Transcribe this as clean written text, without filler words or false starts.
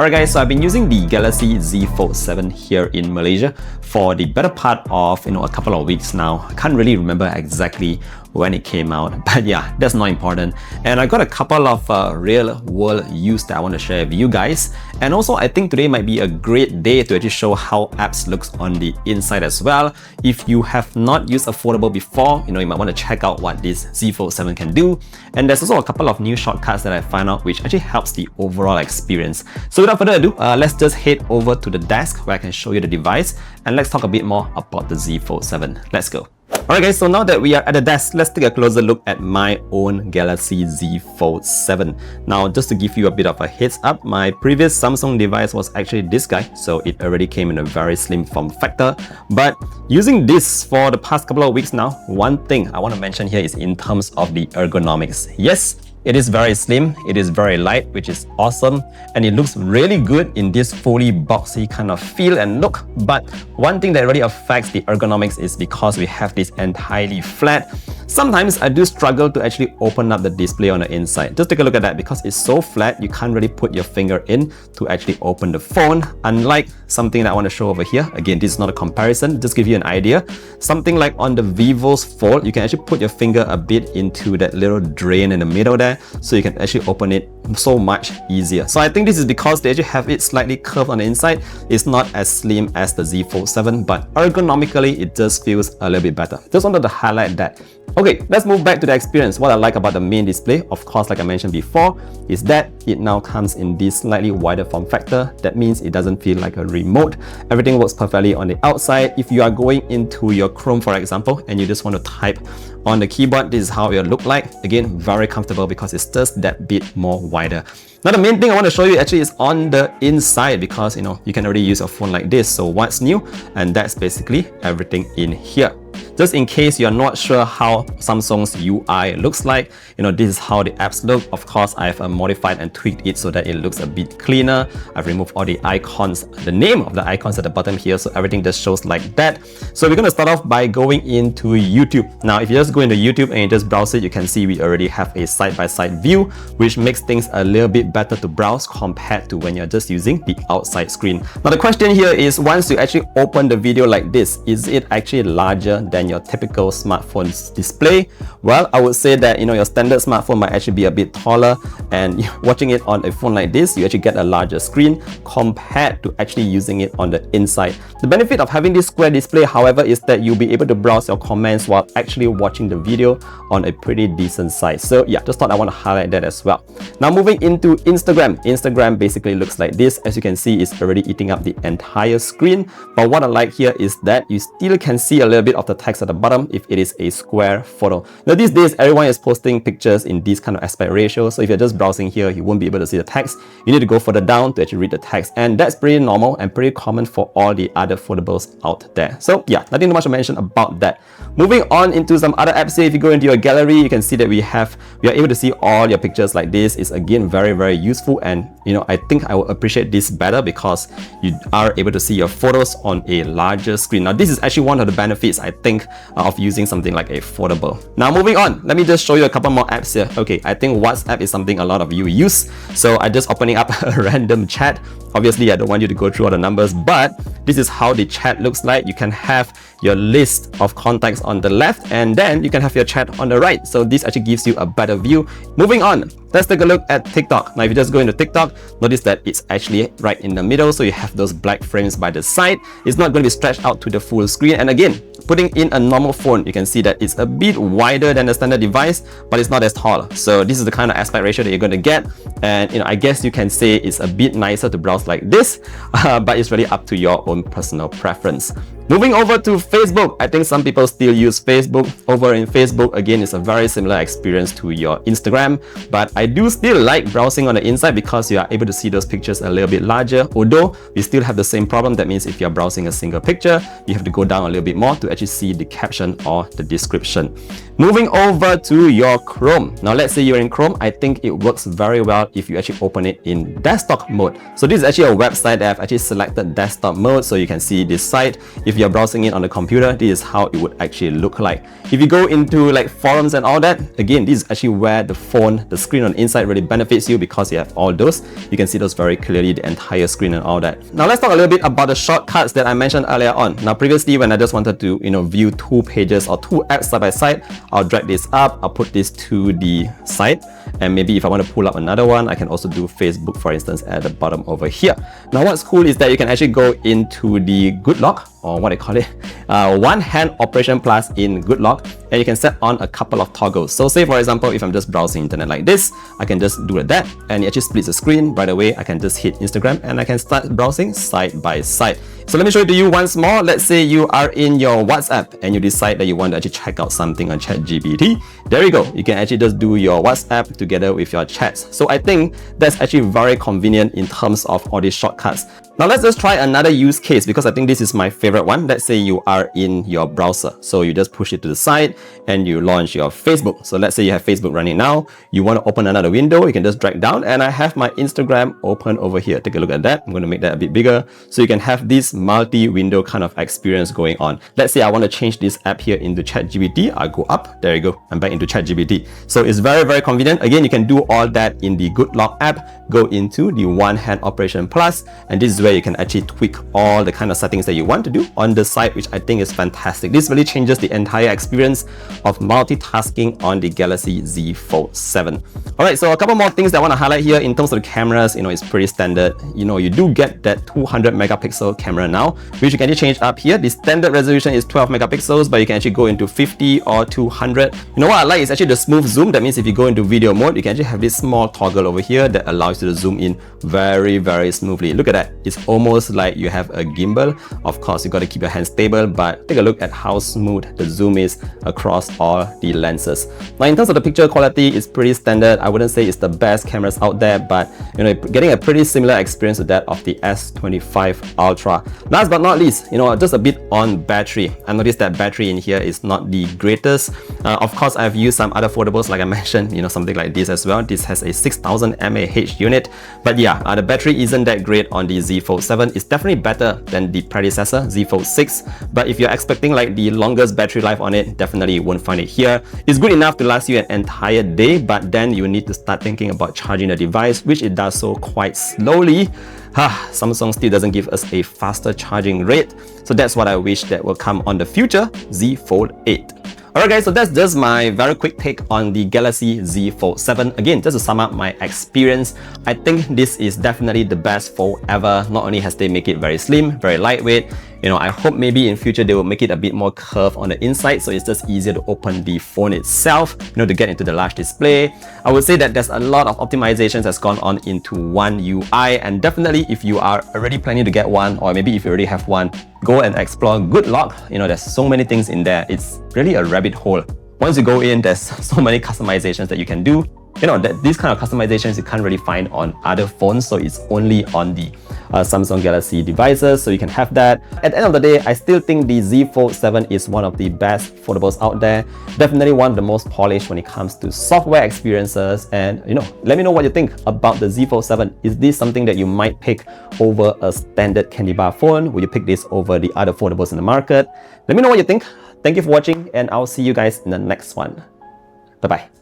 Alright guys, so I've been using the Galaxy Z Fold 7 here in Malaysia for the better part of a couple of weeks now. I can't really remember exactly when it came out, but yeah, that's not important. And I got a couple of real world use that I want to share with you guys. And also I think today might be a great day to actually show how apps looks on the inside as well. If you have not used a Foldable before, you might want to check out what this Z Fold 7 can do. And there's also a couple of new shortcuts that I found out which actually helps the overall experience. So without further ado, let's just head over to the desk where I can show you the device and let's talk a bit more about the Z Fold 7. Let's go. Alright guys, so now that we are at the desk, let's take a closer look at my own Galaxy Z Fold 7. Now, just to give you a bit of a heads up, my previous Samsung device was actually this guy, so it already came in a very slim form factor. But using this for the past couple of weeks now, one thing I want to mention here is in terms of the ergonomics. Yes, it is very slim, it is very light, which is awesome, and it looks really good in this fully boxy kind of feel and look. But one thing that really affects the ergonomics is because we have this entirely flat. Sometimes I do struggle to actually open up the display on the inside. Just take a look at that. Because it's so flat, you can't really put your finger in to actually open the phone. Unlike something that I want to show over here. Again, this is not a comparison, just give you an idea. Something like on the Vivo's Fold, you can actually put your finger a bit into that little drain in the middle there, so you can actually open it so much easier. So I think this is because they actually have it slightly curved on the inside. It's not as slim as the Z Fold 7, but ergonomically it just feels a little bit better. Just wanted to highlight that. Okay, let's move back to the experience. What I like about the main display, of course, like I mentioned before, is that it now comes in this slightly wider form factor. That means it doesn't feel like a remote. Everything works perfectly on the outside. If you are going into your Chrome, for example, and you just want to type on the keyboard, this is how it will look like. Again, very comfortable because it's just that bit more wider. Now the main thing I want to show you actually is on the inside, because you can already use a phone like this. So what's new? And that's basically everything in here. Just in case you're not sure how Samsung's UI looks like, this is how the apps look. Of course, I've modified and tweaked it so that it looks a bit cleaner. I've removed all the icons, the name of the icons at the bottom here, so everything just shows like that. So we're going to start off by going into YouTube. Now, if you just go into YouTube and you just browse it, you can see we already have a side-by-side view, which makes things a little bit better to browse compared to when you're just using the outside screen. Now, the question here is, once you actually open the video like this, is it actually larger than your typical smartphone's display? Well, I would say that your standard smartphone might actually be a bit taller, and watching it on a phone like this, you actually get a larger screen compared to actually using it on the inside. The benefit of having this square display, however, is that you'll be able to browse your comments while actually watching the video on a pretty decent size. So yeah, just thought I want to highlight that as well. Now moving into Instagram. Instagram basically looks like this. As you can see, it's already eating up the entire screen. But what I like here is that you still can see a little bit of the text at the bottom if it is a square photo. Now these days, everyone is posting pictures in these kind of aspect ratios. So if you're just browsing here, you won't be able to see the text. You need to go further down to actually read the text. And that's pretty normal and pretty common for all the other foldables out there. So yeah, nothing much to mention about that. Moving on into some other apps here, if you go into your gallery, you can see that we are able to see all your pictures like this. It's again very, very useful, and I think I will appreciate this better because you are able to see your photos on a larger screen. Now this is actually one of the benefits, I think, of using something like a Foldable. Now moving on, let me just show you a couple more apps here. Okay, I think WhatsApp is something a lot of you use, so I'm just opening up a random chat. Obviously, I don't want you to go through all the numbers, but this is how the chat looks like. You can have your list of contacts on the left, and then you can have your chat on the right. So this actually gives you a better view. Moving on, let's take a look at TikTok. Now, if you just go into TikTok, notice that it's actually right in the middle. So you have those black frames by the side. It's not going to be stretched out to the full screen. And again, putting in a normal phone, you can see that it's a bit wider than the standard device, but it's not as tall. So this is the kind of aspect ratio that you're going to get. And I guess you can say it's a bit nicer to browse like this, but it's really up to your own personal preference. Moving over to Facebook, I think some people still use Facebook. Over in Facebook, again, it's a very similar experience to your Instagram, but I do still like browsing on the inside because you are able to see those pictures a little bit larger, although we still have the same problem. That means if you're browsing a single picture, you have to go down a little bit more to actually see the caption or the description. Moving over to your Chrome. Now, let's say you're in Chrome. I think it works very well if you actually open it in desktop mode. So this is actually a website that I've actually selected desktop mode, so you can see this site. If you're browsing it on the computer, this is how it would actually look like. If you go into like forums and all that, again, this is actually where the phone, the screen on the inside really benefits you because you have all those. You can see those very clearly, the entire screen and all that. Now let's talk a little bit about the shortcuts that I mentioned earlier on. Now previously, when I just wanted to view 2 pages or 2 apps side by side, I'll drag this up, I'll put this to the side, and maybe if I want to pull up another one, I can also do Facebook, for instance, at the bottom over here. Now what's cool is that you can actually go into the Good Lock, or what I call it, one hand operation plus in Good Lock, and you can set on a couple of toggles. So say for example, if I'm just browsing internet like this, I can just do that, and it actually splits the screen. Right away, I can just hit Instagram and I can start browsing side by side. So let me show it to you once more. Let's say you are in your WhatsApp and you decide that you want to actually check out something on ChatGPT. There you go. You can actually just do your WhatsApp together with your chats. So I think that's actually very convenient in terms of all these shortcuts. Now let's just try another use case because I think this is my favorite one. Let's say you are in your browser. So you just push it to the side and you launch your Facebook. So let's say you have Facebook running now. You want to open another window, you can just drag down, and I have my Instagram open over here. Take a look at that. I'm going to make that a bit bigger so you can have this multi-window kind of experience going on. Let's say I want to change this app here into ChatGPT. I'll go up. There you go. I'm back into ChatGPT. So it's very, very convenient. Again, you can do all that in the Good Lock app. Go into the one hand operation plus, and this is where you can actually tweak all the kind of settings that you want to do on the side, which I think is fantastic. This really changes the entire experience of multitasking on the Galaxy Z Fold 7. Alright, so a couple more things that I want to highlight here in terms of the cameras. It's pretty standard. You do get that 200 megapixel camera now, which you can actually change up here. The standard resolution is 12 megapixels, but you can actually go into 50 or 200. What I like is actually the smooth zoom. That means if you go into video mode, you can actually have this small toggle over here that allows you to zoom in very, very smoothly. Look at that. It's almost like you have a gimbal. Of course, you got to keep your hands stable, but take a look at how smooth the zoom is across all the lenses. Now, in terms of the picture quality, it's pretty standard. I wouldn't say it's the best cameras out there, but getting a pretty similar experience to that of the S25 Ultra. Last but not least, just a bit on battery. I noticed that battery in here is not the greatest. Of course, I've used some other foldables, like I mentioned, something like this as well. This has a 6000 mAh unit, but yeah, the battery isn't that great on the Z Fold 7. It's definitely better than the predecessor Z Fold 6, but if you're expecting like the longest battery life on it, definitely you won't find it here. It's good enough to last you an entire day, but then you need to start thinking about charging the device, which it does so quite slowly. Samsung still doesn't give us a faster charging rate, so that's what I wish that will come on the future Z Fold 8. Alright guys, so that's just my very quick take on the Galaxy Z Fold 7. Again, just to sum up my experience, I think this is definitely the best fold ever. Not only has they make it very slim, very lightweight, I hope maybe in future they will make it a bit more curved on the inside, so it's just easier to open the phone itself, to get into the large display. I would say that there's a lot of optimizations that's gone on into one UI, and definitely if you are already planning to get one, or maybe if you already have one, go and explore Good Lock. There's so many things in there. It's really a rabbit hole. Once you go in, there's so many customizations that you can do. That these kind of customizations you can't really find on other phones, so it's only on the Samsung Galaxy devices, so you can have that. At the end of the day, I still think the Z Fold 7 is one of the best foldables out there. Definitely one of the most polished when it comes to software experiences. And let me know what you think about the Z Fold 7. Is this something that you might pick over a standard candy bar phone? Will you pick this over the other foldables in the market? Let me know what you think. Thank you for watching, and I'll see you guys in the next one. Bye-bye.